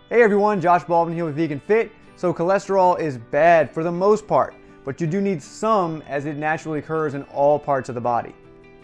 Hey everyone, Josh Baldwin here with Vegan Fit. So cholesterol is bad for the most part, but you do need some as it naturally occurs in all parts of the body.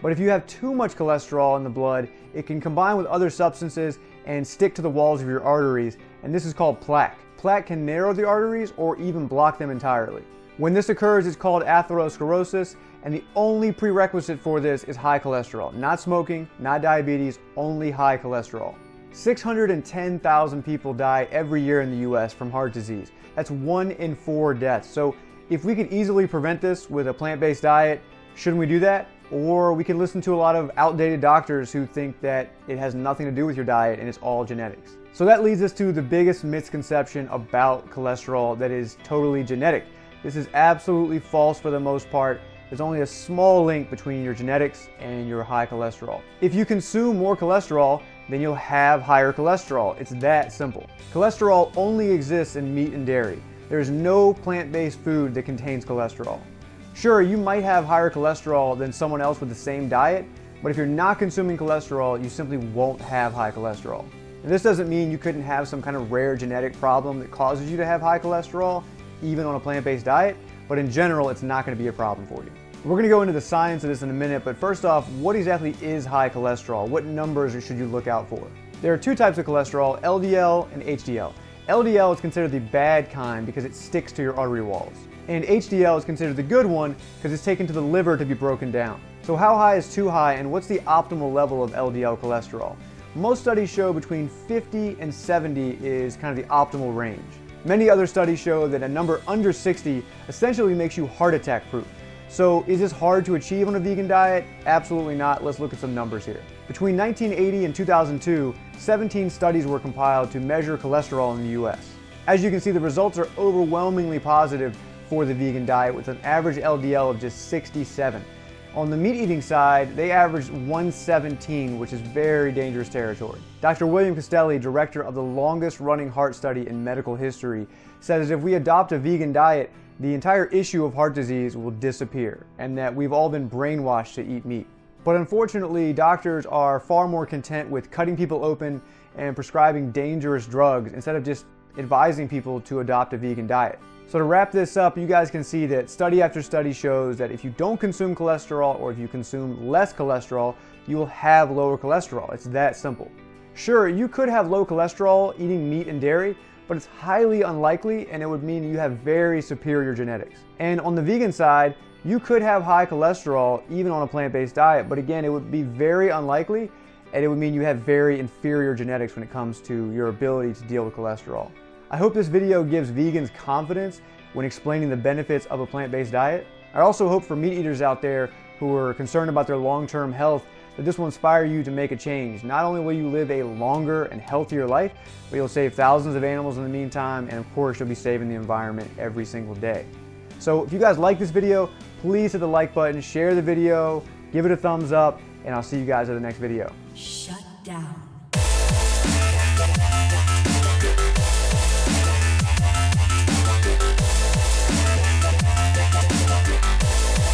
But if you have too much cholesterol in the blood, it can combine with other substances and stick to the walls of your arteries, and this is called plaque. Plaque can narrow the arteries or even block them entirely. When this occurs, it's called atherosclerosis, and the only prerequisite for this is high cholesterol. Not smoking, not diabetes, only high cholesterol. 610,000 people die every year in the US from heart disease. That's 1 in 4 deaths. So if we could easily prevent this with a plant-based diet, shouldn't we do that? Or we can listen to a lot of outdated doctors who think that it has nothing to do with your diet and it's all genetics. So that leads us to the biggest misconception about cholesterol, that is totally genetic. This is absolutely false for the most part. There's only a small link between your genetics and your high cholesterol. If you consume more cholesterol, then you'll have higher cholesterol. It's that simple. Cholesterol only exists in meat and dairy. There's no plant-based food that contains cholesterol. Sure, you might have higher cholesterol than someone else with the same diet, but if you're not consuming cholesterol, you simply won't have high cholesterol. And this doesn't mean you couldn't have some kind of rare genetic problem that causes you to have high cholesterol, even on a plant-based diet, but in general, it's not going to be a problem for you. We're going to go into the science of this in a minute, but first off, what exactly is high cholesterol? What numbers should you look out for? There are two types of cholesterol, LDL and HDL. LDL is considered the bad kind because it sticks to your artery walls. And HDL is considered the good one because it's taken to the liver to be broken down. So how high is too high, and what's the optimal level of LDL cholesterol? Most studies show between 50 and 70 is kind of the optimal range. Many other studies show that a number under 60 essentially makes you heart attack proof. So is this hard to achieve on a vegan diet? Absolutely not. Let's look at some numbers here. Between 1980 and 2002, 17 studies were compiled to measure cholesterol in the US. As you can see, the results are overwhelmingly positive for the vegan diet with an average LDL of just 67. On the meat-eating side, they averaged 117, which is very dangerous territory. Dr. William Castelli, director of the longest-running heart study in medical history, says if we adopt a vegan diet, the entire issue of heart disease will disappear, and that we've all been brainwashed to eat meat. But unfortunately, doctors are far more content with cutting people open and prescribing dangerous drugs instead of just advising people to adopt a vegan diet. So to wrap this up, you guys can see that study after study shows that if you don't consume cholesterol, or if you consume less cholesterol, you will have lower cholesterol. It's that simple. Sure, you could have low cholesterol eating meat and dairy, but it's highly unlikely, and it would mean you have very superior genetics. And on the vegan side, you could have high cholesterol even on a plant-based diet, but again, it would be very unlikely, and it would mean you have very inferior genetics when it comes to your ability to deal with cholesterol. I hope this video gives vegans confidence when explaining the benefits of a plant-based diet. I also hope for meat eaters out there who are concerned about their long-term health that this will inspire you to make a change. Not only will you live a longer and healthier life, but you'll save thousands of animals in the meantime, and of course you'll be saving the environment every single day. So if you guys like this video, please hit the like button, share the video, give it a thumbs up, and I'll see you guys in the next video.